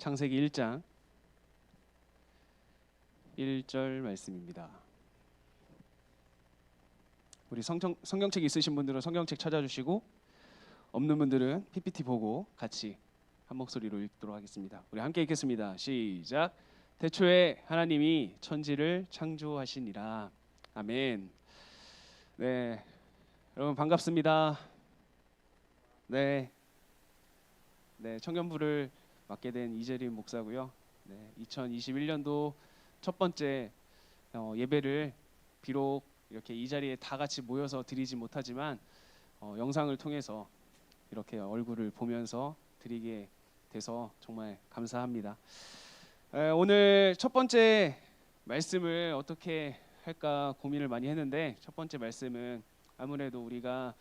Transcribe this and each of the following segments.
창세기 1장 1절 말씀입니다. 우리 성경책 있으신 분들은 성경책 찾아주시고 없는 분들은 PPT 보고 같이 한 목소리로 읽도록 하겠습니다. 우리 함께 읽겠습니다. 시작. 태초에 하나님이 천지를 창조하시니라. 아멘. 네, 여러분 반갑습니다. 네, 청년부를 맡게 된 이재림 목사고요. 2021년도 첫 번째 예배를 비록 이렇게 이 자리에 다 같이 모여서 드리지 못하지만 영상을 통해서 이렇게 얼굴을 보면서 드리게 돼서 정말 감사합니다. 오늘 첫 번째 말씀을 어떻게 할까 고민을 많이 했는데, 첫 번째 말씀은 아무래도 우리가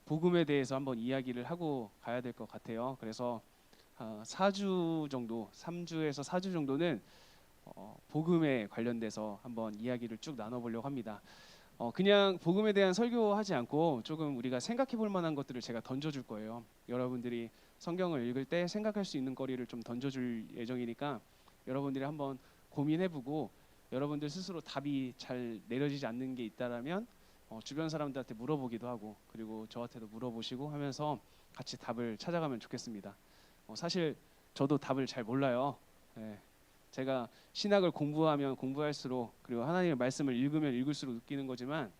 복음에 대해서 한번 이야기를 하고 가야 될 것 같아요. 그래서 4주 정도, 3주에서 4주 정도는 복음에 관련돼서 한번 이야기를 쭉 나눠보려고 합니다. 그냥 복음에 대한 설교하지 않고 조금 우리가 생각해 볼 만한 것들을 제가 던져줄 거예요. 여러분들이 성경을 읽을 때 생각할 수 있는 거리를 좀 던져줄 예정이니까 여러분들이 한번 고민해보고, 여러분들 스스로 답이 잘 내려지지 않는 게 있다라면 주변 사람들한테 물어보기도 하고, 그리고 저한테도 물어보시고 하면서 같이 답을 찾아가면 좋겠습니다. 사실 저도 답을 잘 몰라요. 제가 신학을 공부하면 공부할수록, 그리고 하나님의 말씀을 읽으면 읽을수록 느끼는 거지만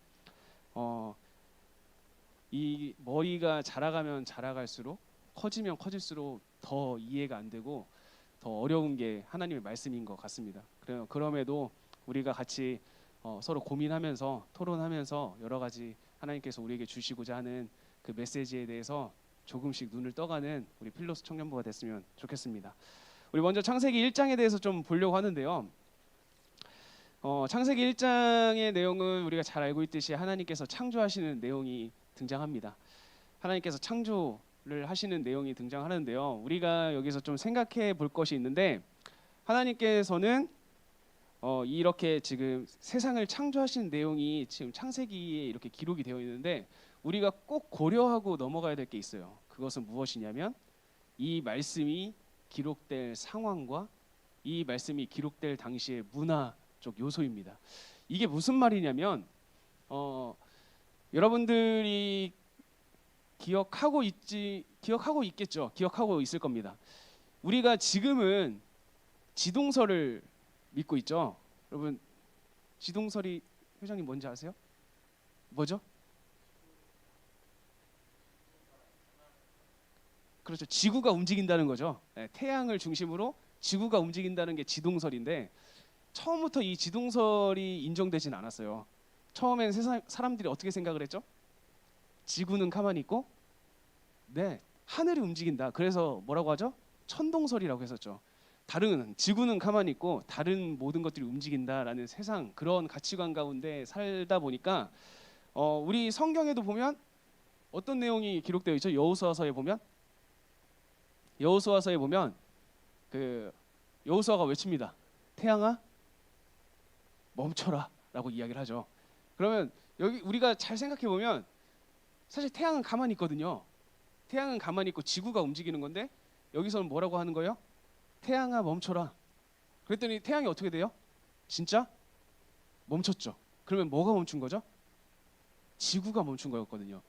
이 머리가 자라가면 자라갈수록, 커지면 커질수록 더 이해가 안 되고 더 어려운 게 하나님의 말씀인 것 같습니다. 그럼에도 우리가 같이 서로 고민하면서 토론하면서 여러 가지 하나님께서 우리에게 주시고자 하는 그 메시지에 대해서 조금씩 눈을 떠가는 우리 필로스 청년부가 됐으면 좋겠습니다. 우리 먼저 창세기 1장에 대해서 좀 보려고 하는데요. 창세기 1장의 내용은 우리가 잘 알고 있듯이 하나님께서 창조하시는 내용이 등장합니다. 하나님께서 창조를 하시는 내용이 등장하는데요. 우리가 여기서 좀 생각해 볼 것이 있는데, 하나님께서는 이렇게 지금 세상을 창조하신 내용이 지금 창세기에 이렇게 기록이 되어 있는데, 우리가 꼭 고려하고 넘어가야 될 게 있어요. 그것은 무엇이냐면 이 말씀이 기록될 상황과 이 말씀이 기록될 당시의 문화적 요소입니다. 이게 무슨 말이냐면 여러분들이 기억하고 있겠죠. 기억하고 있을 겁니다. 우리가 지금은 지동설을 믿고 있죠. 여러분, 지동설이 회장님 뭔지 아세요? 뭐죠? 그렇죠. 지구가 움직인다는 거죠. 태양을 중심으로 지구가 움직인다는 게 지동설인데, 처음부터 이 지동설이 인정되진 않았어요. 처음엔 사람들이 어떻게 생각을 했죠? 지구는 가만히 있고 하늘이 움직인다. 그래서 뭐라고 하죠? 천동설이라고 했었죠. 지구는 가만히 있고 다른 모든 것들이 움직인다라는 세상, 그런 가치관 가운데 살다 보니까 우리 성경에도 보면 어떤 내용이 기록되어 있죠? 여호수아서에 보면 그 여호수아가 외칩니다. 태양아 멈춰라라고 이야기를 하죠. 그러면 여기 우리가 잘 생각해 보면 사실 태양은 가만히 있거든요. 태양은 가만히 있고 지구가 움직이는 건데, 여기서는 뭐라고 하는 거예요? 태양아 멈춰라. 그랬더니 태양이 어떻게 돼요? 진짜 멈췄죠. 그러면 뭐가 멈춘 거죠? 지구가 멈춘 거였거든요.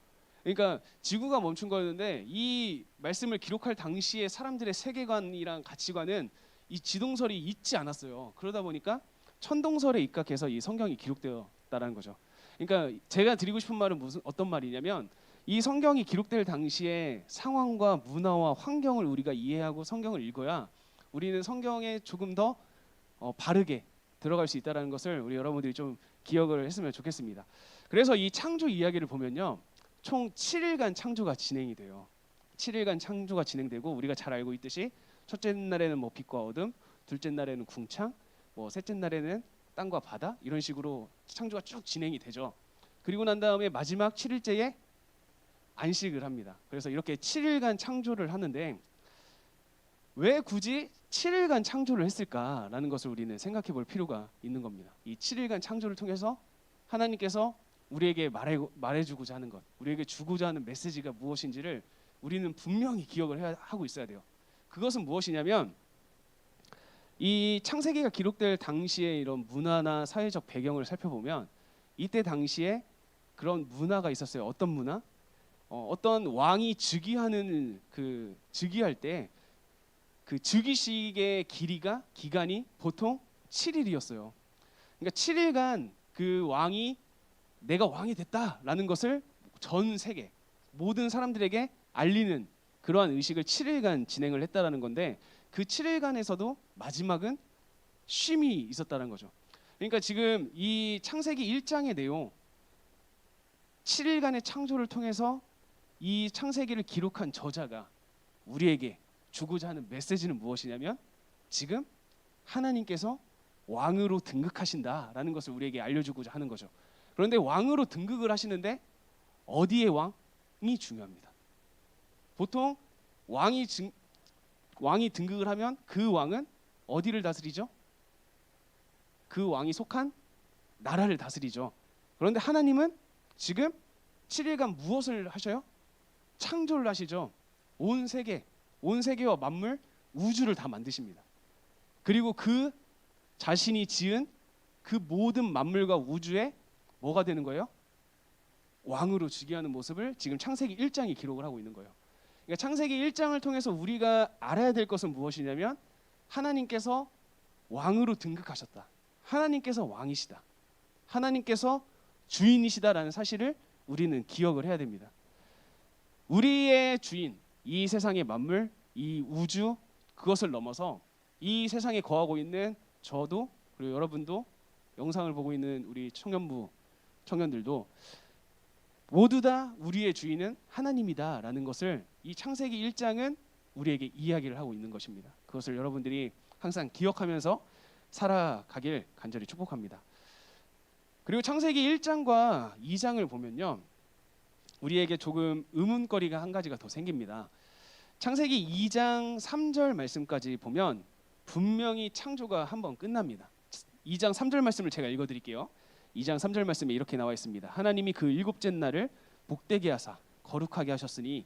그러니까 지구가 멈춘 거였는데, 이 말씀을 기록할 당시에 사람들의 세계관이랑 가치관은 이 지동설이 있지 않았어요. 그러다 보니까 천동설에 입각해서 이 성경이 기록되었다라는 거죠. 그러니까 제가 드리고 싶은 말은 어떤 말이냐면, 이 성경이 기록될 당시에 상황과 문화와 환경을 우리가 이해하고 성경을 읽어야 우리는 성경에 조금 더 바르게 들어갈 수 있다는 것을 우리 여러분들이 좀 기억을 했으면 좋겠습니다. 그래서 이 창조 이야기를 보면요, 총 7일간 창조가 진행이 돼요. 7일간 창조가 진행되고, 우리가 잘 알고 있듯이 첫째 날에는 빛과 어둠, 둘째 날에는 궁창, 셋째 날에는 땅과 바다, 이런 식으로 창조가 쭉 진행이 되죠. 그리고 난 다음에 마지막 7일째에 안식을 합니다. 그래서 이렇게 7일간 창조를 하는데, 왜 굳이 7일간 창조를 했을까라는 것을 우리는 생각해 볼 필요가 있는 겁니다. 이 7일간 창조를 통해서 하나님께서 우리에게 말해주고자 하는 것, 우리에게 주고자 하는 메시지가 무엇인지를 우리는 분명히 기억을 하고 있어야 돼요. 그것은 무엇이냐면, 이 창세기가 기록될 당시의 이런 문화나 사회적 배경을 살펴보면 이때 당시에 그런 문화가 있었어요. 어떤 문화? 어떤 왕이 즉위하는 그 즉위할 때 그 즉위식의 기간이 보통 7일이었어요. 그러니까 7일간 그 왕이 내가 왕이 됐다라는 것을 전 세계 모든 사람들에게 알리는 그러한 의식을 7일간 진행을 했다라는 건데 그 7일간에서도 마지막은 쉼이 있었다는 거죠. 그러니까 지금 이 창세기 1장의 내용 7일간의 창조를 통해서 이 창세기를 기록한 저자가 우리에게 주고자 하는 메시지는 무엇이냐면 지금 하나님께서 왕으로 등극하신다라는 것을 우리에게 알려주고자 하는 거죠. 그런데 왕으로 등극을 하시는데 어디의 왕이 중요합니다. 보통 왕이 등극을 하면 그 왕은 어디를 다스리죠? 그 왕이 속한 나라를 다스리죠. 그런데 하나님은 지금 7일간 무엇을 하셔요? 창조를 하시죠. 온 세계와 만물, 우주를 다 만드십니다. 그리고 그 자신이 지은 그 모든 만물과 우주에 뭐가 되는 거예요? 왕으로 즉위하는 모습을 지금 창세기 1장이 기록을 하고 있는 거예요. 그러니까 창세기 1장을 통해서 우리가 알아야 될 것은 무엇이냐면 하나님께서 왕으로 등극하셨다. 하나님께서 왕이시다. 하나님께서 주인이시다라는 사실을 우리는 기억을 해야 됩니다. 우리의 주인, 이 세상의 만물, 이 우주, 그것을 넘어서 이 세상에 거하고 있는 저도 그리고 여러분도 영상을 보고 있는 우리 청년들도 모두 다 우리의 주인은 하나님이다라는 것을 이 창세기 1장은 우리에게 이야기를 하고 있는 것입니다. 그것을 여러분들이 항상 기억하면서 살아가길 간절히 축복합니다. 그리고 창세기 1장과 2장을 보면요, 우리에게 조금 의문거리가 한 가지가 더 생깁니다. 창세기 2장 3절 말씀까지 보면 분명히 창조가 한번 끝납니다. 2장 3절 말씀을 제가 읽어드릴게요. 2장 3절 말씀에 이렇게 나와 있습니다. 하나님이 그 일곱째 날을 복되게 하사 거룩하게 하셨으니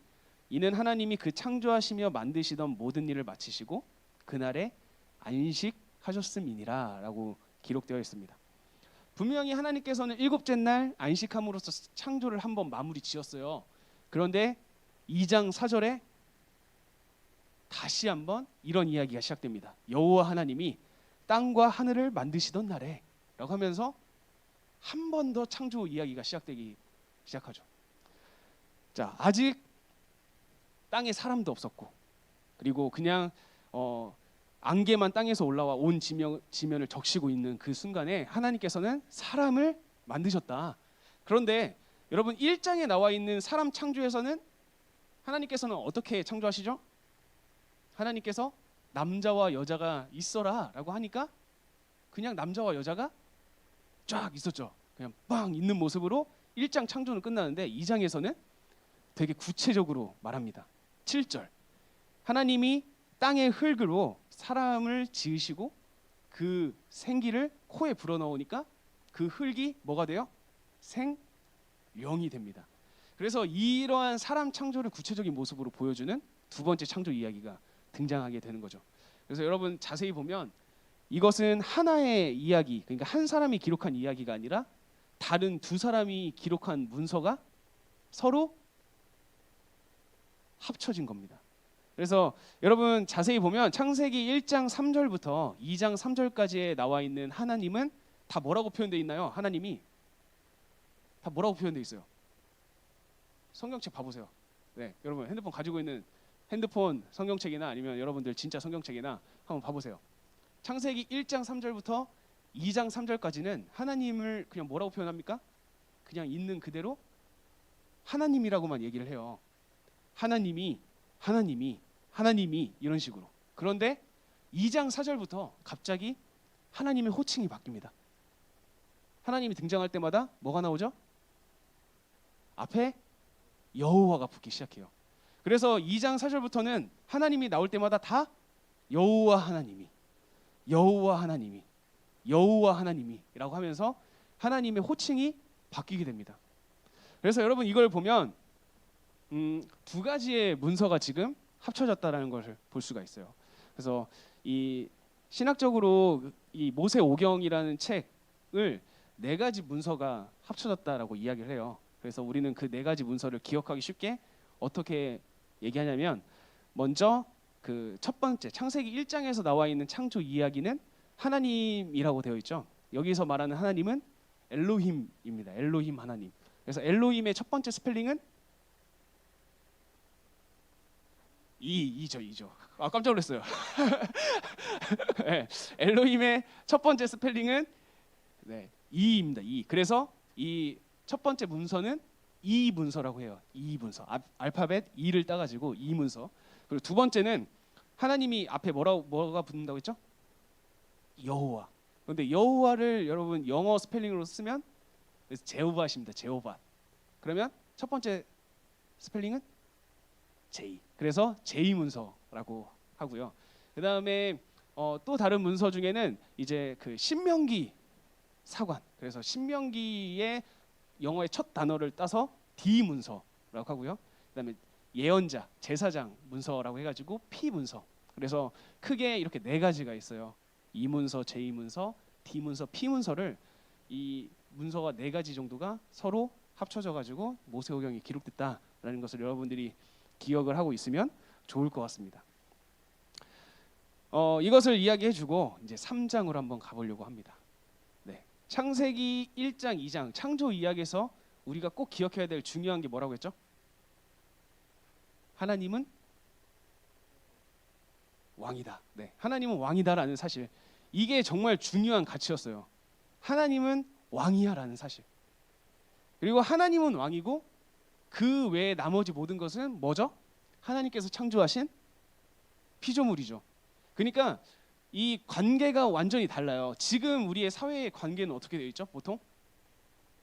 이는 하나님이 그 창조하시며 만드시던 모든 일을 마치시고 그날에 안식하셨음이니라 라고 기록되어 있습니다. 분명히 하나님께서는 일곱째 날 안식함으로써 창조를 한번 마무리 지었어요. 그런데 2장 4절에 다시 한번 이런 이야기가 시작됩니다. 여호와 하나님이 땅과 하늘을 만드시던 날에 라고 하면서 한 번 더 창조 이야기가 시작되기 시작하죠. 자, 아직 땅에 사람도 없었고 그리고 그냥 안개만 땅에서 올라와 온 지면을 적시고 있는 그 순간에 하나님께서는 사람을 만드셨다. 그런데 여러분 1장에 나와 있는 사람 창조에서는 하나님께서는 어떻게 창조하시죠? 하나님께서 남자와 여자가 있어라 라고 하니까 그냥 남자와 여자가 쫙 있었죠. 그냥 빵 있는 모습으로 1장 창조는 끝나는데 2장에서는 되게 구체적으로 말합니다. 7절 하나님이 땅의 흙으로 사람을 지으시고 그 생기를 코에 불어넣으니까 그 흙이 뭐가 돼요? 생명이 됩니다. 그래서 이러한 사람 창조를 구체적인 모습으로 보여주는 두 번째 창조 이야기가 등장하게 되는 거죠. 그래서 여러분 자세히 보면 이것은 하나의 이야기, 그러니까 한 사람이 기록한 이야기가 아니라 다른 두 사람이 기록한 문서가 서로 합쳐진 겁니다. 그래서 여러분 자세히 보면 창세기 1장 3절부터 2장 3절까지에 나와 있는 하나님은 다 뭐라고 표현되어 있나요? 하나님이 다 뭐라고 표현되어 있어요? 성경책 봐보세요. 네, 여러분 핸드폰 가지고 있는 핸드폰 성경책이나 아니면 여러분들 진짜 성경책이나 한번 봐보세요. 창세기 1장 3절부터 2장 3절까지는 하나님을 그냥 뭐라고 표현합니까? 그냥 있는 그대로 하나님이라고만 얘기를 해요. 하나님이 이런 식으로. 그런데 2장 4절부터 갑자기 하나님의 호칭이 바뀝니다. 하나님이 등장할 때마다 뭐가 나오죠? 앞에 여호와가 붙기 시작해요. 그래서 2장 4절부터는 하나님이 나올 때마다 다 여호와 하나님이라고 하면서 하나님의 호칭이 바뀌게 됩니다. 그래서 여러분 이걸 보면 두 가지의 문서가 지금 합쳐졌다라는 것을 볼 수가 있어요. 그래서 이 신학적으로 이 모세오경이라는 책을 네 가지 문서가 합쳐졌다라고 이야기를 해요. 그래서 우리는 그 네 가지 문서를 기억하기 쉽게 어떻게 얘기하냐면, 먼저 그 첫 번째 창세기 1장에서 나와 있는 창조 이야기는 하나님이라고 되어 있죠. 여기서 말하는 하나님은 엘로힘입니다. 엘로힘 하나님. 그래서 엘로힘의 첫 번째 스펠링은 이죠. 아, 깜짝 놀랐어요. 네, 엘로힘의 첫 번째 스펠링은 네, 이입니다. 이. 그래서 이 첫 번째 문서는 이 문서라고 해요. 이 문서. 알파벳 이를 따가지고 이 문서. 그리고 두 번째는 하나님이 앞에 뭐가 붙는다고 했죠? 여호와. 그런데 여호와를 여러분 영어 스펠링으로 쓰면 제호바십니다. 제호바. 그러면 첫 번째 스펠링은 제이. 그래서 제이 문서라고 하고요. 그다음에 또 다른 문서 중에는 이제 그 신명기 사관. 그래서 신명기의 영어의 첫 단어를 따서 D 문서라고 하고요. 그다음에 예언자, 제사장 문서라고 해가지고 P 문서. 그래서 크게 이렇게 네 가지가 있어요. 이 문서, 제2 문서, D 문서, P 문서를 이 문서가 네 가지 정도가 서로 합쳐져가지고 모세오경이 기록됐다라는 것을 여러분들이 기억을 하고 있으면 좋을 것 같습니다. 이것을 이야기해주고 이제 3장으로 한번 가보려고 합니다. 네, 창세기 1장, 2장 창조 이야기에서 우리가 꼭 기억해야 될 중요한 게 뭐라고 했죠? 하나님은 왕이다. 네, 하나님은 왕이다라는 사실. 이게 정말 중요한 가치였어요. 하나님은 왕이야라는 사실. 그리고 하나님은 왕이고 그 외에 나머지 모든 것은 뭐죠? 하나님께서 창조하신 피조물이죠. 그러니까 이 관계가 완전히 달라요. 지금 우리의 사회의 관계는 어떻게 되어 있죠? 보통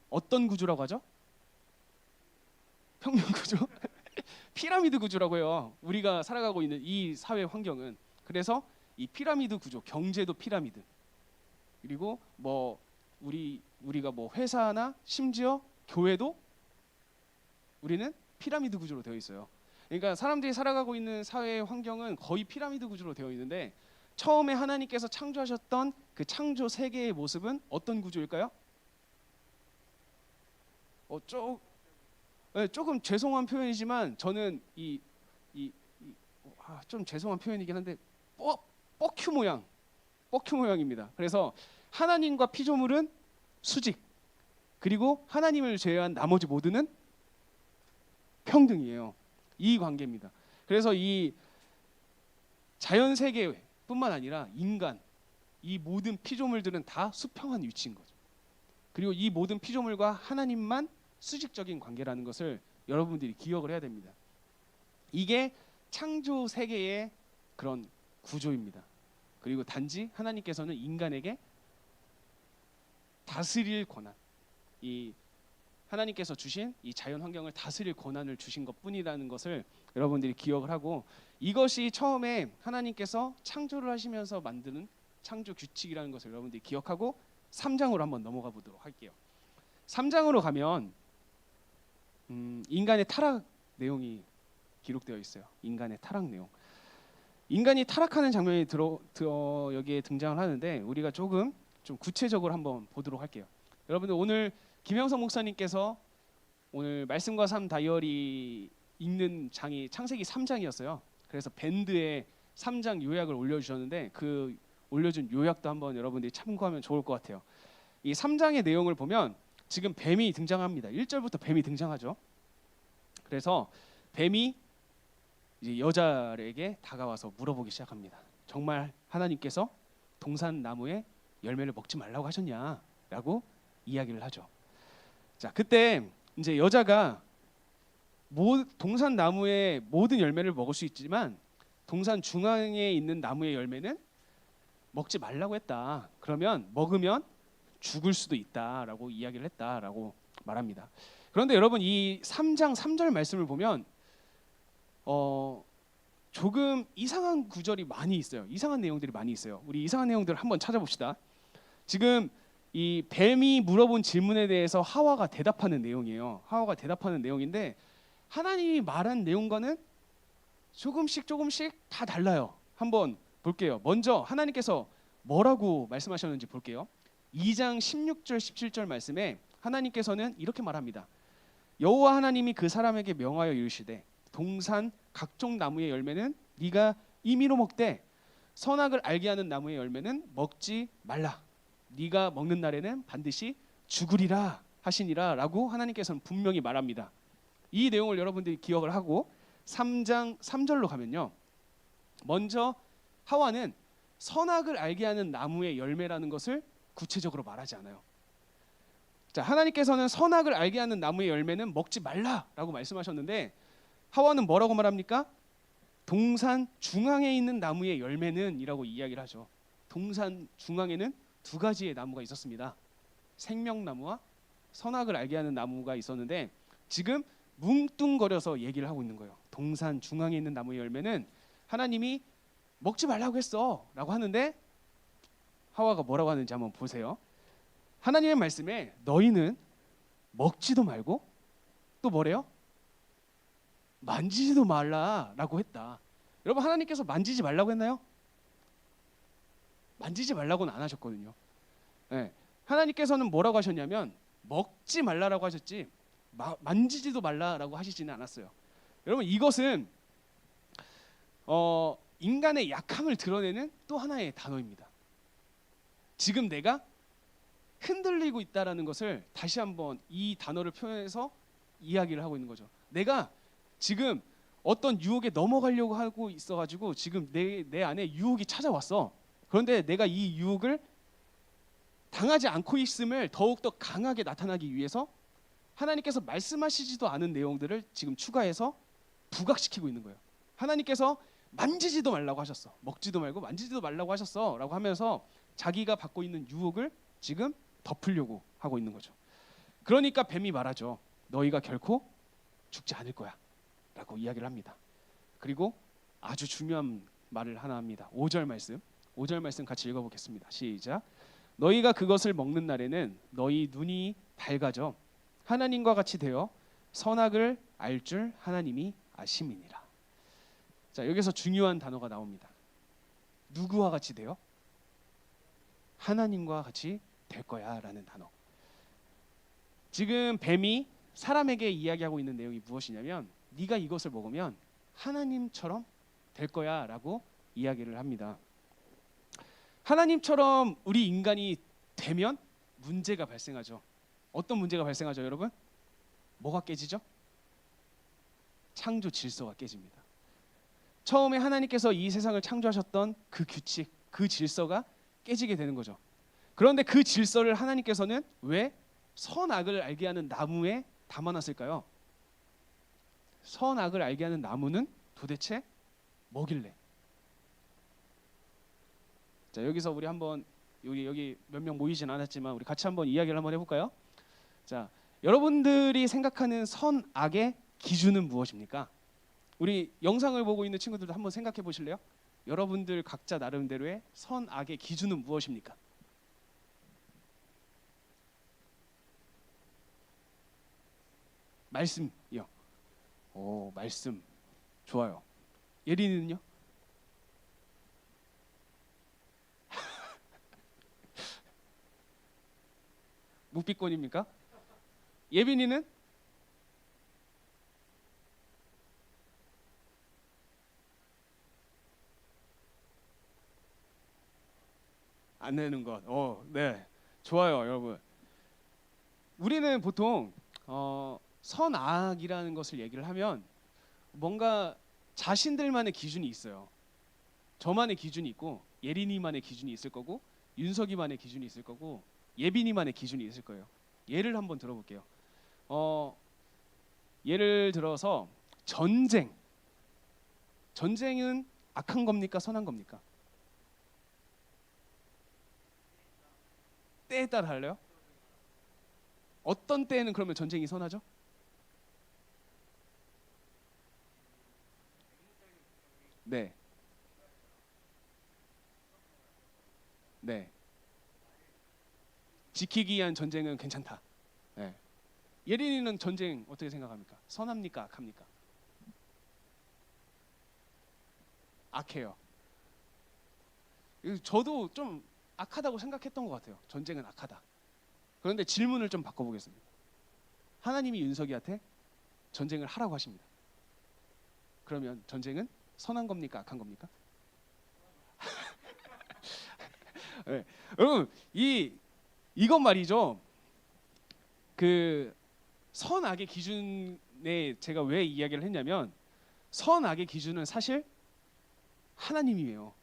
어떤 구조라고 하죠? 평면 구조, 피라미드 구조라고 해요. 우리가 살아가고 있는 이 사회 환경은. 그래서 이 피라미드 구조, 경제도 피라미드. 그리고 뭐 우리가 뭐 회사나 심지어 교회도 우리는 피라미드 구조로 되어 있어요. 그러니까 사람들이 살아가고 있는 사회 환경은 거의 피라미드 구조로 되어 있는데, 처음에 하나님께서 창조하셨던 그 창조 세계의 모습은 어떤 구조일까요? 조금 죄송한 표현이지만 저는 좀 죄송한 표현이긴 한데 뻑큐 모양입니다. 그래서 하나님과 피조물은 수직, 그리고 하나님을 제외한 나머지 모두는 평등이에요. 이 관계입니다. 그래서 이 자연 세계뿐만 아니라 인간, 이 모든 피조물들은 다 수평한 위치인 거죠. 그리고 이 모든 피조물과 하나님만 수직적인 관계라는 것을 여러분들이 기억을 해야 됩니다. 이게 창조 세계의 그런 구조입니다. 그리고 단지 하나님께서는 인간에게 다스릴 권한, 이 하나님께서 주신 이 자연 환경을 다스릴 권한을 주신 것뿐이라는 것을 여러분들이 기억을 하고, 이것이 처음에 하나님께서 창조를 하시면서 만드는 창조 규칙이라는 것을 여러분들이 기억하고 3장으로 한번 넘어가 보도록 할게요. 3장으로 가면 인간의 타락 내용이 기록되어 있어요. 인간의 타락 내용. 인간이 타락하는 장면이 여기에 등장을 하는데, 우리가 좀 구체적으로 한번 보도록 할게요. 여러분들 오늘 김영석 목사님께서 오늘 말씀과 삶 다이어리 읽는 장이 창세기 3장이었어요. 그래서 밴드에 3장 요약을 올려주셨는데, 그 올려준 요약도 한번 여러분들이 참고하면 좋을 것 같아요. 이 3장의 내용을 보면 지금 뱀이 등장합니다. 1절부터 뱀이 등장하죠. 그래서 뱀이 이제 여자에게 다가와서 물어보기 시작합니다. 정말 하나님께서 동산나무의 열매를 먹지 말라고 하셨냐라고 이야기를 하죠. 자, 그때 이제 여자가 동산나무의 모든 열매를 먹을 수 있지만 동산 중앙에 있는 나무의 열매는 먹지 말라고 했다. 그러면 먹으면 죽을 수도 있다라고 이야기를 했다라고 말합니다. 그런데 여러분, 이 3장 3절 말씀을 보면 조금 이상한 구절이 많이 있어요. 이상한 내용들이 많이 있어요. 우리 이상한 내용들을 한번 찾아봅시다. 지금 이 뱀이 물어본 질문에 대해서 하와가 대답하는 내용이에요. 하와가 대답하는 내용인데, 하나님이 말한 내용과는 조금씩 다 달라요. 한번 볼게요. 먼저 하나님께서 뭐라고 말씀하셨는지 볼게요. 2장 16절 17절 말씀에 하나님께서는 이렇게 말합니다. 여호와 하나님이 그 사람에게 명하여 이르시되 동산 각종 나무의 열매는 네가 임의로 먹되 선악을 알게 하는 나무의 열매는 먹지 말라. 네가 먹는 날에는 반드시 죽으리라 하시니라 라고 하나님께서는 분명히 말합니다. 이 내용을 여러분들이 기억을 하고 3장 3절로 가면요. 먼저 하와는 선악을 알게 하는 나무의 열매라는 것을 구체적으로 말하지 않아요. 자, 하나님께서는 선악을 알게 하는 나무의 열매는 먹지 말라라고 말씀하셨는데 하와는 뭐라고 말합니까? 동산 중앙에 있는 나무의 열매는 이라고 이야기를 하죠. 동산 중앙에는 두 가지의 나무가 있었습니다. 생명나무와 선악을 알게 하는 나무가 있었는데 지금 뭉뚱거려서 얘기를 하고 있는 거예요. 동산 중앙에 있는 나무의 열매는 하나님이 먹지 말라고 했어 라고 하는데 하와가 뭐라고 하는지 한번 보세요. 하나님의 말씀에 너희는 먹지도 말고 또 뭐래요? 만지지도 말라라고 했다. 여러분 하나님께서 만지지 말라고 했나요? 만지지 말라고는 안 하셨거든요. 네. 하나님께서는 뭐라고 하셨냐면 먹지 말라라고 하셨지 만지지도 말라라고 하시지는 않았어요. 여러분 이것은 인간의 약함을 드러내는 또 하나의 단어입니다. 지금 내가 흔들리고 있다라는 것을 다시 한번 이 단어를 표현해서 이야기를 하고 있는 거죠. 내가 지금 어떤 유혹에 넘어가려고 하고 있어가지고 지금 내 안에 유혹이 찾아왔어. 그런데 내가 이 유혹을 당하지 않고 있음을 더욱더 강하게 나타나기 위해서 하나님께서 말씀하시지도 않은 내용들을 지금 추가해서 부각시키고 있는 거예요. 하나님께서 만지지도 말라고 하셨어. 먹지도 말고 만지지도 말라고 하셨어 라고 하면서 자기가 받고 있는 유혹을 지금 덮으려고 하고 있는 거죠. 그러니까 뱀이 말하죠. 너희가 결코 죽지 않을 거야 라고 이야기를 합니다. 그리고 아주 중요한 말을 하나 합니다. 5절 말씀 같이 읽어보겠습니다. 시작. 너희가 그것을 먹는 날에는 너희 눈이 밝아져 하나님과 같이 되어 선악을 알 줄 하나님이 아심이니라. 자, 여기서 중요한 단어가 나옵니다. 누구와 같이 돼요? 하나님과 같이 될 거야 라는 단어. 지금 뱀이 사람에게 이야기하고 있는 내용이 무엇이냐면 네가 이것을 먹으면 하나님처럼 될 거야 라고 이야기를 합니다. 하나님처럼 우리 인간이 되면 문제가 발생하죠. 어떤 문제가 발생하죠, 여러분? 뭐가 깨지죠? 창조 질서가 깨집니다. 처음에 하나님께서 이 세상을 창조하셨던 그 규칙, 그 질서가 깨지게 되는 거죠. 그런데 그 질서를 하나님께서는 왜 선악을 알게 하는 나무에 담아놨을까요? 선악을 알게 하는 나무는 도대체 뭐길래? 자, 여기서 우리 한번 여기 몇 명 모이진 않았지만 우리 같이 한번 이야기를 한번 해볼까요? 자, 여러분들이 생각하는 선악의 기준은 무엇입니까? 우리 영상을 보고 있는 친구들도 한번 생각해 보실래요? 여러분들 각자 나름대로의 선악의 기준은 무엇입니까? 말씀이요. 오, 말씀 좋아요. 예린이는요? 묵비권입니까? 예빈이는? 안 내는 것. 네, 좋아요, 여러분. 우리는 보통 선악이라는 것을 얘기를 하면 뭔가 자신들만의 기준이 있어요. 저만의 기준이 있고 예린이만의 기준이 있을 거고 윤석이만의 기준이 있을 거고 예빈이만의 기준이 있을 거예요. 예를 한번 들어볼게요. 예를 들어서 전쟁은 악한 겁니까 선한 겁니까? 때에 따라 달라요? 어떤 때에는 그러면 전쟁이 선하죠? 네. 네. 지키기 위한 전쟁은 괜찮다. 네. 예린이는 전쟁 어떻게 생각합니까? 선합니까? 악합니까? 악해요. 저도 좀 악하다고 생각했던 것 같아요. 전쟁은 악하다. 그런데 질문을 좀 바꿔보겠습니다. 하나님이 윤석이한테 전쟁을 하라고 하십니다. 그러면 전쟁은 선한 겁니까? 악한 겁니까? 네. 여러분 이것 말이죠. 그 선악의 기준에 제가 왜 이야기를 했냐면 선악의 기준은 사실 하나님이에요.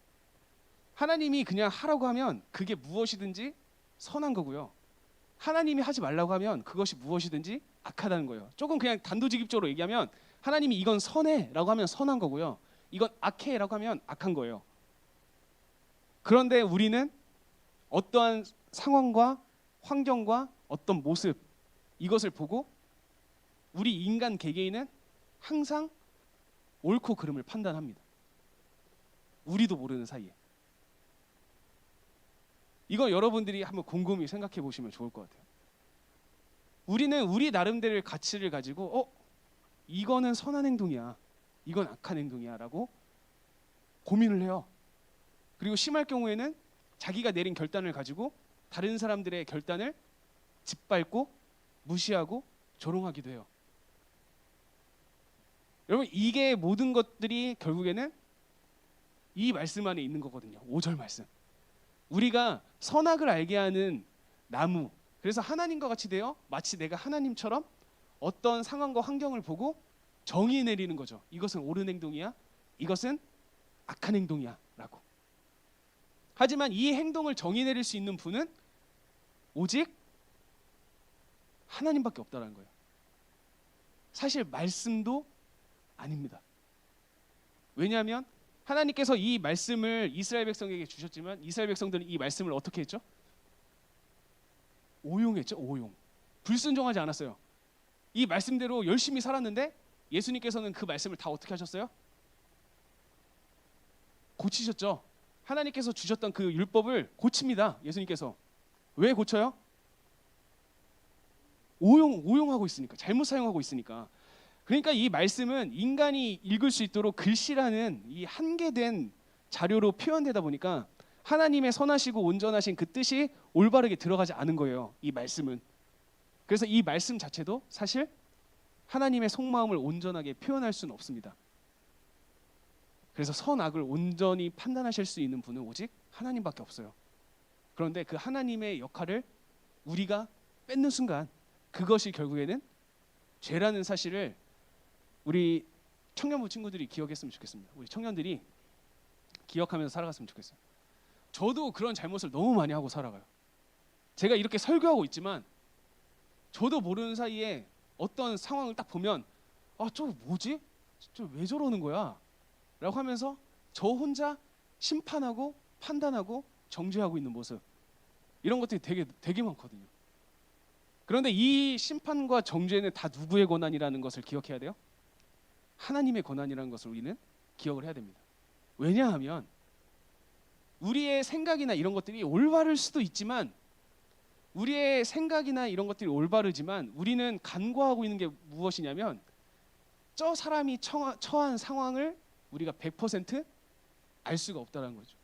하나님이 그냥 하라고 하면 그게 무엇이든지 선한 거고요. 하나님이 하지 말라고 하면 그것이 무엇이든지 악하다는 거예요. 조금 그냥 단도직입적으로 얘기하면 하나님이 이건 선해라고 하면 선한 거고요. 이건 악해라고 하면 악한 거예요. 그런데 우리는 어떠한 상황과 환경과 어떤 모습 이것을 보고 우리 인간 개개인은 항상 옳고 그름을 판단합니다. 우리도 모르는 사이에. 이거 여러분들이 한번 곰곰이 생각해 보시면 좋을 것 같아요. 우리는 우리 나름대로의 가치를 가지고 이거는 선한 행동이야, 이건 악한 행동이야 라고 고민을 해요. 그리고 심할 경우에는 자기가 내린 결단을 가지고 다른 사람들의 결단을 짓밟고 무시하고 조롱하기도 해요. 여러분 이게 모든 것들이 결국에는 이 말씀 안에 있는 거거든요. 5절 말씀. 우리가 선악을 알게 하는 나무. 그래서 하나님과 같이 되어 마치 내가 하나님처럼 어떤 상황과 환경을 보고 정의 내리는 거죠. 이것은 옳은 행동이야. 이것은 악한 행동이야 라고. 하지만 이 행동을 정의 내릴 수 있는 분은 오직 하나님밖에 없다는 거예요. 사실 말씀도 아닙니다. 왜냐하면 하나님께서 이 말씀을 이스라엘 백성에게 주셨지만 이스라엘 백성들은 이 말씀을 어떻게 했죠? 오용했죠. 오용. 불순종하지 않았어요. 이 말씀대로 열심히 살았는데 예수님께서는 그 말씀을 다 어떻게 하셨어요? 고치셨죠. 하나님께서 주셨던 그 율법을 고칩니다. 예수님께서. 왜 고쳐요? 오용하고 있으니까. 잘못 사용하고 있으니까. 그러니까 이 말씀은 인간이 읽을 수 있도록 글씨라는 이 한계된 자료로 표현되다 보니까 하나님의 선하시고 온전하신 그 뜻이 올바르게 들어가지 않은 거예요. 이 말씀은. 그래서 이 말씀 자체도 사실 하나님의 속마음을 온전하게 표현할 수는 없습니다. 그래서 선악을 온전히 판단하실 수 있는 분은 오직 하나님밖에 없어요. 그런데 그 하나님의 역할을 우리가 뺏는 순간 그것이 결국에는 죄라는 사실을 우리 청년부 친구들이 기억했으면 좋겠습니다. 우리 청년들이 기억하면서 살아갔으면 좋겠어요. 저도 그런 잘못을 너무 많이 하고 살아가요. 제가 이렇게 설교하고 있지만 저도 모르는 사이에 어떤 상황을 딱 보면 저거 뭐지? 저 왜 저러는 거야? 라고 하면서 저 혼자 심판하고 판단하고 정죄하고 있는 모습, 이런 것들이 되게 많거든요. 그런데 이 심판과 정죄는 다 누구의 권한이라는 것을 기억해야 돼요. 하나님의 권한이라는 것을 우리는 기억을 해야 됩니다. 왜냐하면 우리의 생각이나 이런 것들이 올바를 수도 있지만 우리의 생각이나 이런 것들이 올바르지만 우리는 간과하고 있는 게 무엇이냐면 저 사람이 처한 상황을 우리가 100% 알 수가 없다는 거죠.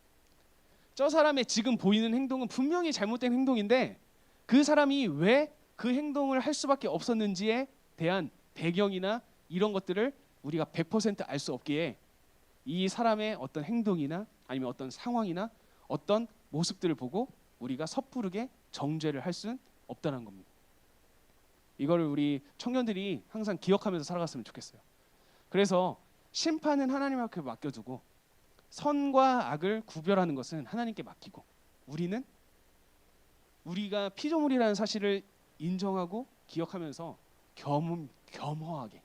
저 사람의 지금 보이는 행동은 분명히 잘못된 행동인데 그 사람이 왜 그 행동을 할 수밖에 없었는지에 대한 배경이나 이런 것들을 우리가 100% 알 수 없기에 이 사람의 어떤 행동이나 아니면 어떤 상황이나 어떤 모습들을 보고 우리가 섣부르게 정죄를 할 수는 없다는 겁니다. 이거를 우리 청년들이 항상 기억하면서 살아갔으면 좋겠어요. 그래서 심판은 하나님 앞에 맡겨두고 선과 악을 구별하는 것은 하나님께 맡기고 우리는 우리가 피조물이라는 사실을 인정하고 기억하면서 겸허하게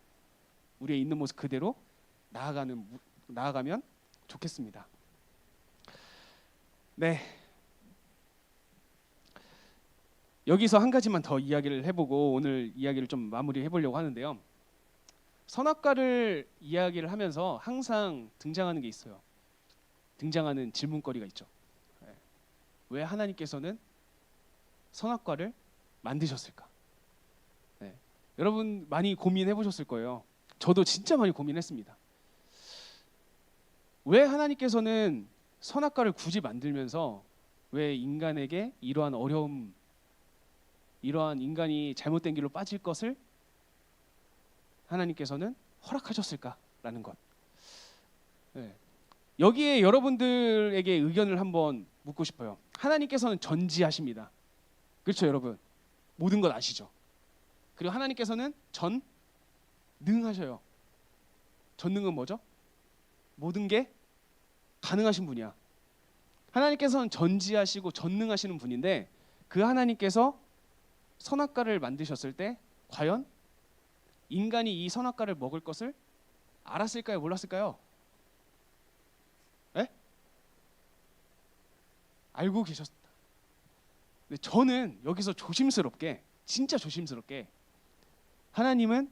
우리의 있는 모습 그대로 나아가면 좋겠습니다. 네. 여기서 한 가지만 더 이야기를 해보고 오늘 이야기를 좀 마무리해 보려고 하는데요. 선악과를 이야기를 하면서 항상 등장하는 게 있어요. 등장하는 질문거리가 있죠. 왜 하나님께서는 선악과를 만드셨을까? 네. 여러분 많이 고민해 보셨을 거예요. 저도 진짜 많이 고민했습니다. 왜 하나님께서는 선악과를 굳이 만들면서 왜 인간에게 이러한 어려움, 이러한 인간이 잘못된 길로 빠질 것을 하나님께서는 허락하셨을까라는 것. 네. 여기에 여러분들에게 의견을 한번 묻고 싶어요. 하나님께서는 전지하십니다. 그렇죠, 여러분? 모든 것 아시죠? 그리고 하나님께서는 전능하셔요. 전능은 뭐죠? 모든 게 가능하신 분이야. 하나님께서는 전지하시고 전능하시는 분인데 그 하나님께서 선악과를 만드셨을 때 과연 인간이 이 선악과를 먹을 것을 알았을까요? 몰랐을까요? 에? 알고 계셨다. 근데 저는 여기서 조심스럽게, 진짜 조심스럽게 하나님은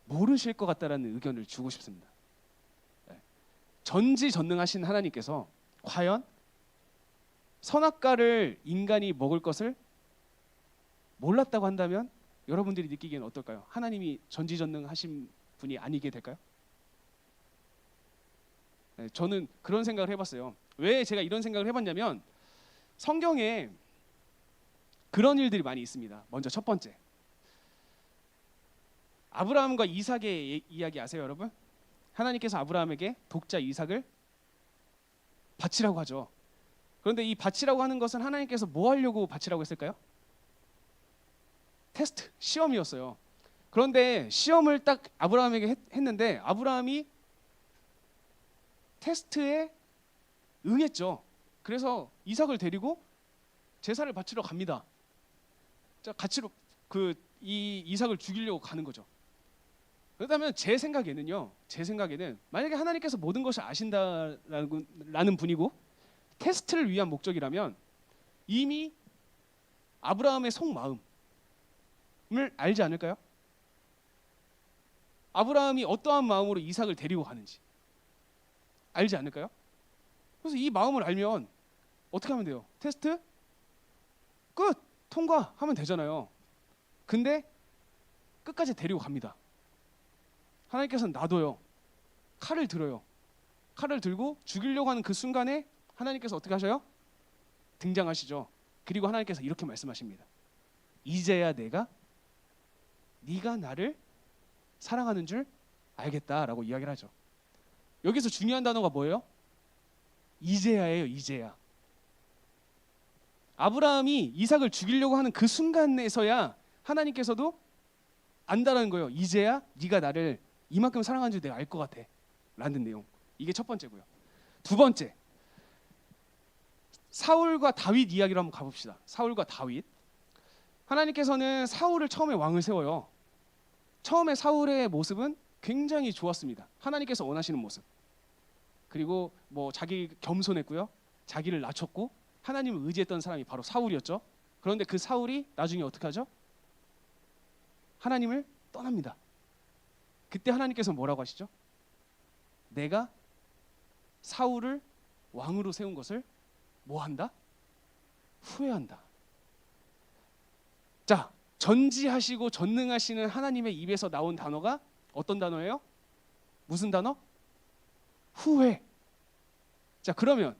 모르실 것 같다라는 의견을 주고 싶습니다. 전지전능하신 하나님께서 과연 선악과를 인간이 먹을 것을 몰랐다고 한다면 여러분들이 느끼기에는 어떨까요? 하나님이 전지전능하신 분이 아니게 될까요? 네, 저는 그런 생각을 해봤어요. 왜 제가 이런 생각을 해봤냐면 성경에 그런 일들이 많이 있습니다. 먼저 첫 번째, 아브라함과 이삭의 이야기 아세요, 여러분? 하나님께서 아브라함에게 독자 이삭을 바치라고 하죠. 그런데 이 바치라고 하는 것은 하나님께서 뭐 하려고 바치라고 했을까요? 테스트, 시험이었어요. 그런데 시험을 딱 아브라함에게 했는데 아브라함이 테스트에 응했죠. 그래서 이삭을 데리고 제사를 바치러 갑니다. 자, 같이 이 이삭을 죽이려고 가는 거죠. 그렇다면 제 생각에는 만약에 하나님께서 모든 것을 아신다라는 분이고 테스트를 위한 목적이라면 이미 아브라함의 속마음을 알지 않을까요? 아브라함이 어떠한 마음으로 이삭을 데리고 가는지 알지 않을까요? 그래서 이 마음을 알면 어떻게 하면 돼요? 테스트 끝! 통과하면 되잖아요. 근데 끝까지 데리고 갑니다. 하나님께서는 놔둬요. 칼을 들어요. 칼을 들고 죽이려고 하는 그 순간에 하나님께서 어떻게 하셔요? 등장하시죠. 그리고 하나님께서 이렇게 말씀하십니다. 이제야 네가 나를 사랑하는 줄 알겠다라고 이야기를 하죠. 여기서 중요한 단어가 뭐예요? 이제야예요. 이제야. 아브라함이 이삭을 죽이려고 하는 그 순간에서야 하나님께서도 안다라는 거예요. 이제야 네가 나를 이만큼 사랑하는 줄 내가 알 것 같아 라는 내용. 이게 첫 번째고요. 두 번째, 사울과 다윗 이야기로 한번 가봅시다. 사울과 다윗. 하나님께서는 사울을 처음에 왕을 세워요. 처음에 사울의 모습은 굉장히 좋았습니다. 하나님께서 원하시는 모습. 그리고 뭐 자기 겸손했고요. 자기를 낮췄고 하나님을 의지했던 사람이 바로 사울이었죠. 그런데 그 사울이 나중에 어떻게 하죠? 하나님을 떠납니다. 그때 하나님께서 뭐라고 하시죠? 내가 사울을 왕으로 세운 것을 뭐 한다? 후회한다. 자, 전지하시고 전능하시는 하나님의 입에서 나온 단어가 어떤 단어예요? 무슨 단어? 후회. 자, 그러면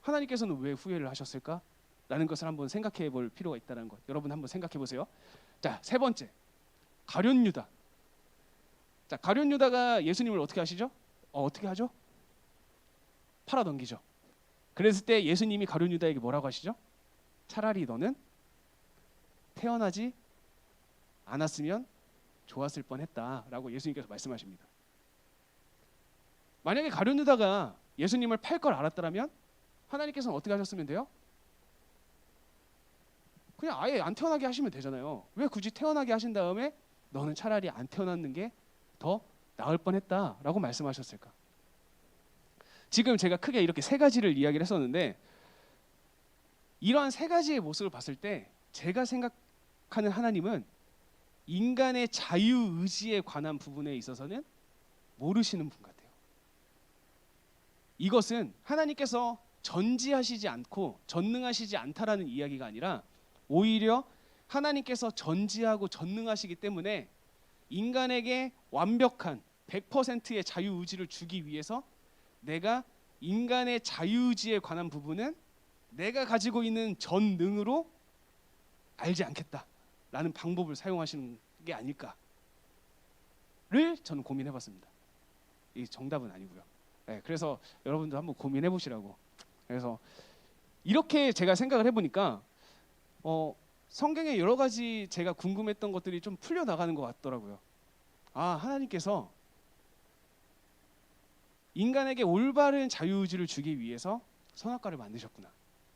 하나님께서는 왜 후회를 하셨을까? 라는 것을 한번 생각해 볼 필요가 있다는 것. 여러분 한번 생각해 보세요. 자, 세 번째, 가룟 유다. 자, 가룟 유다가 예수님을 어떻게 하시죠? 어떻게 하죠? 팔아 넘기죠. 그랬을 때 예수님이 가룟 유다에게 뭐라고 하시죠? 차라리 너는 태어나지 않았으면 좋았을 뻔했다라고 예수님께서 말씀하십니다. 만약에 가룟 유다가 예수님을 팔 걸 알았더라면 하나님께서는 어떻게 하셨으면 돼요? 그냥 아예 안 태어나게 하시면 되잖아요. 왜 굳이 태어나게 하신 다음에 너는 차라리 안 태어났는 게 더 나을 뻔했다라고 말씀하셨을까? 지금 제가 크게 이렇게 세 가지를 이야기를 했었는데 이러한 세 가지의 모습을 봤을 때 제가 생각하는 하나님은 인간의 자유의지에 관한 부분에 있어서는 모르시는 분 같아요. 이것은 하나님께서 전지하시지 않고 전능하시지 않다라는 이야기가 아니라 오히려 하나님께서 전지하고 전능하시기 때문에 인간에게 완벽한 100%의 자유의지를 주기 위해서 내가 인간의 자유의지에 관한 부분은 내가 가지고 있는 전능으로 알지 않겠다라는 방법을 사용하시는 게 아닐까를 저는 고민해봤습니다. 이 정답은 아니고요. 네, 그래서 여러분도 한번 고민해보시라고. 그래서 이렇게 제가 생각을 해보니까 성경에 여러 가지 제가 궁금했던 것들이 좀 풀려 나가는 것 같더라고요. 아, 하나님께서 인간에게 올바른 자유의지를 주기 위해서 선악과를 만드셨구나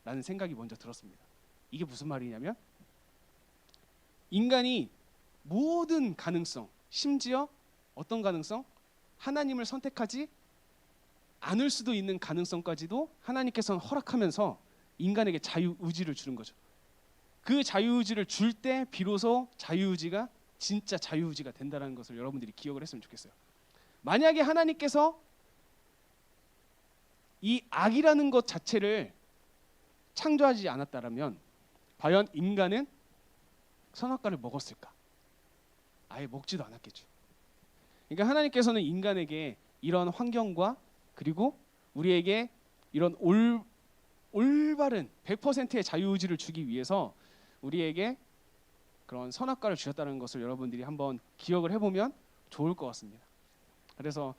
라는 생각이 먼저 들었습니다. 이게 무슨 말이냐면 인간이 모든 가능성, 심지어 어떤 가능성? 하나님을 선택하지 않을 수도 있는 가능성까지도 하나님께서는 허락하면서 인간에게 자유의지를 주는 거죠. 그 자유의지를 줄 때 비로소 자유의지가 진짜 자유의지가 된다는 것을 여러분들이 기억을 했으면 좋겠어요. 만약에 하나님께서 이 악이라는 것 자체를 창조하지 않았다면 과연 인간은 선악과를 먹었을까? 아예 먹지도 않았겠죠. 그러니까 하나님께서는 인간에게 이런 환경과 그리고 우리에게 이런 올바른 100%의 자유의지를 주기 위해서 우리에게 그런 선악과를 주셨다는 것을 여러분들이 한번 기억을 해보면 좋을 것 같습니다. 그래서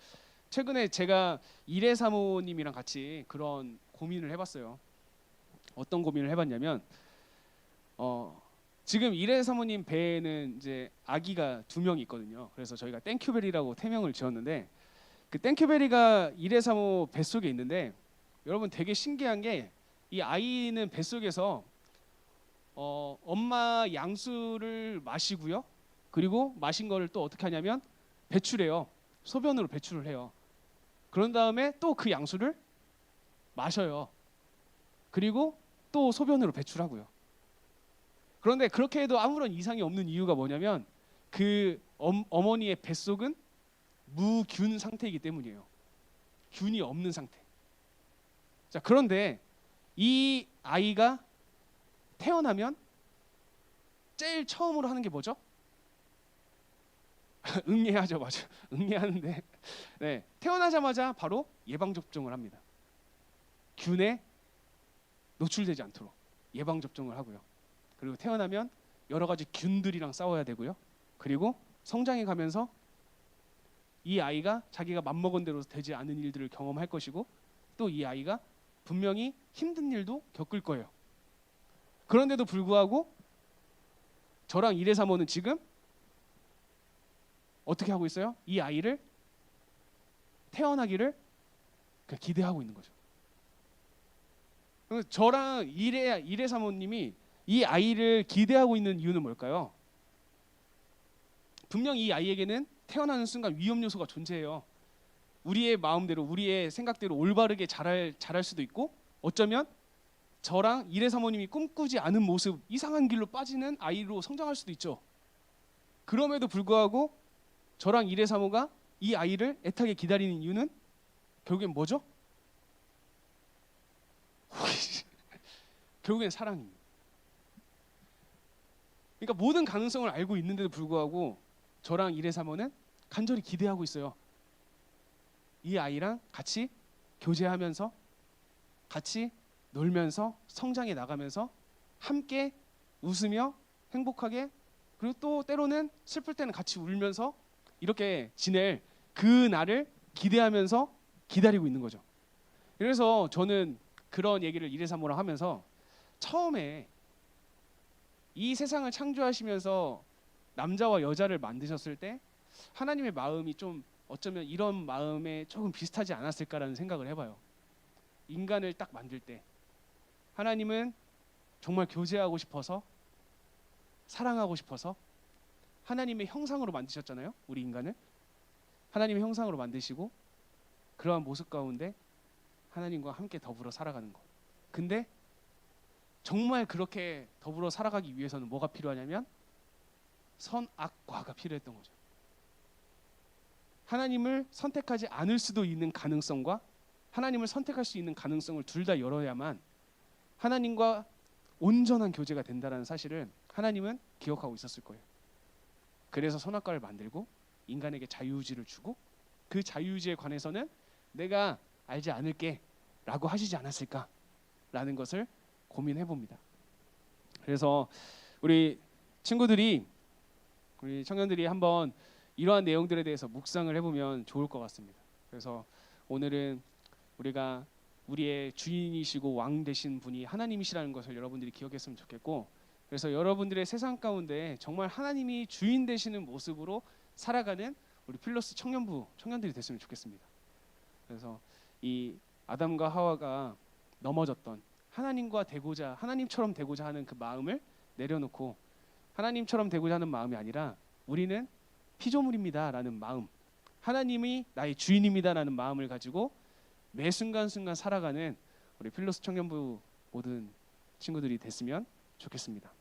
최근에 제가 이래 사모님이랑 같이 그런 고민을 해봤어요. 어떤 고민을 해봤냐면 지금 이래 사모님 배에는 이제 아기가 2명이 있거든요. 그래서 저희가 땡큐베리라고 태명을 지었는데 그 땡큐베리가 이래 사모 뱃속에 있는데 여러분 되게 신기한 게 이 아이는 뱃속에서 엄마 양수를 마시고요. 그리고 마신 거를 또 어떻게 하냐면 배출해요. 소변으로 배출을 해요. 그런 다음에 또 그 양수를 마셔요. 그리고 또 소변으로 배출하고요. 그런데 그렇게 해도 아무런 이상이 없는 이유가 뭐냐면 그 어머니의 뱃속은 무균 상태이기 때문이에요. 균이 없는 상태. 자, 그런데 이 아이가 태어나면 제일 처음으로 하는 게 뭐죠? 응애하죠, 맞아. 응애하는데, 네, 태어나자마자 바로 예방 접종을 합니다. 균에 노출되지 않도록 예방 접종을 하고요. 그리고 태어나면 여러 가지 균들이랑 싸워야 되고요. 그리고 성장해 가면서 이 아이가 자기가 맘먹은 대로 되지 않은 일들을 경험할 것이고 또 이 아이가 분명히 힘든 일도 겪을 거예요. 그런데도 불구하고 저랑 이래 사모는 지금 어떻게 하고 있어요? 이 아이를 태어나기를 기대하고 있는 거죠. 저랑 이래 사모님이 이 아이를 기대하고 있는 이유는 뭘까요? 분명 이 아이에게는 태어나는 순간 위험 요소가 존재해요. 우리의 마음대로, 우리의 생각대로 올바르게 자랄 수도 있고 어쩌면 저랑 이래 사모님이 꿈꾸지 않은 모습, 이상한 길로 빠지는 아이로 성장할 수도 있죠. 그럼에도 불구하고 저랑 이래 사모가 이 아이를 애타게 기다리는 이유는 결국엔 뭐죠? 결국엔 사랑입니다. 그러니까 모든 가능성을 알고 있는데도 불구하고 저랑 이래 사모는 간절히 기대하고 있어요. 이 아이랑 같이 교제하면서 같이 놀면서 성장해 나가면서 함께 웃으며 행복하게 그리고 또 때로는 슬플 때는 같이 울면서 이렇게 지낼 그 날을 기대하면서 기다리고 있는 거죠. 그래서 저는 그런 얘기를 이래 사모랑 하면서 처음에 이 세상을 창조하시면서 남자와 여자를 만드셨을 때 하나님의 마음이 좀 어쩌면 이런 마음에 조금 비슷하지 않았을까라는 생각을 해봐요. 인간을 딱 만들 때 하나님은 정말 교제하고 싶어서 사랑하고 싶어서 하나님의 형상으로 만드셨잖아요. 우리 인간을 하나님의 형상으로 만드시고 그러한 모습 가운데 하나님과 함께 더불어 살아가는 것. 근데 정말 그렇게 더불어 살아가기 위해서는 뭐가 필요하냐면 선악과가 필요했던 거죠. 하나님을 선택하지 않을 수도 있는 가능성과 하나님을 선택할 수 있는 가능성을 둘 다 열어야만 하나님과 온전한 교제가 된다는 사실을 하나님은 기억하고 있었을 거예요. 그래서 선악과를 만들고 인간에게 자유의지를 주고 그 자유의지에 관해서는 내가 알지 않을게 라고 하시지 않았을까라는 것을 고민해 봅니다. 그래서 우리 친구들이, 우리 청년들이 한번 이러한 내용들에 대해서 묵상을 해보면 좋을 것 같습니다. 그래서 오늘은 우리가 우리의 주인이시고 왕 되신 분이 하나님이시라는 것을 여러분들이 기억했으면 좋겠고, 그래서 여러분들의 세상 가운데 정말 하나님이 주인 되시는 모습으로 살아가는 우리 필로스 청년들이 됐으면 좋겠습니다. 그래서 이 아담과 하와가 넘어졌던 하나님처럼 되고자 하는 그 마음을 내려놓고 하나님처럼 되고자 하는 마음이 아니라 우리는 피조물입니다라는 마음, 하나님이 나의 주인입니다라는 마음을 가지고 매 순간순간 살아가는 우리 필로스 청년부 모든 친구들이 됐으면 좋겠습니다.